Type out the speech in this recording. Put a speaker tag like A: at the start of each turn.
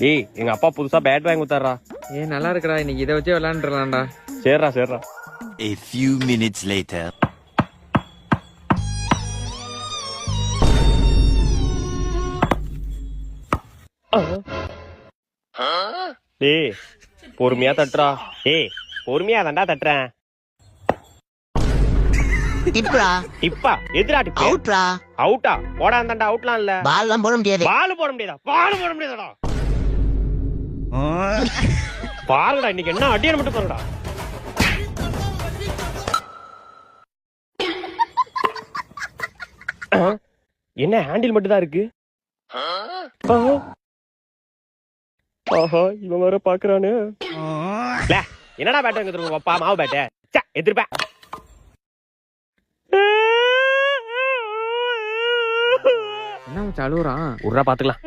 A: ஏய் எங்க அப்பா புதுசா பேட் வாங்கி கொடுத்தாரா.
B: நல்லா இருக்குடா, இன்னைக்கு இதை வச்சு விளையாண்டுலாம்டா.
A: சரிடா.
C: A few minutes later.
A: டேய் பொறுமையா தட்டுறா. ஏய் பொறுமையா தான்டா தட்டுறேன். டிப்பா எதிரா டிப்பா
D: அவுட்ரா.
A: அவுட்டா போடா அந்தாண்டா. அவுட்லாம் இல்ல.
D: பால்லாம் போட முடியாது.
A: பால் போட முடியாதாடா. பாருடா இன்னைக்கு என்ன அடியான மட்டும் பாருடா. என்ன ஹேண்டில் மட்டும் தான் இருக்கு. ஆஹா இவன் வேற பாக்குறானு. என்னடா பேட் வாங்கி தருவோம் அப்பா மாவு பேட்ட எதிர்ப்ப.
B: என்ன அழுவுறான்?
A: உர்ரா பாத்துக்கலாம்.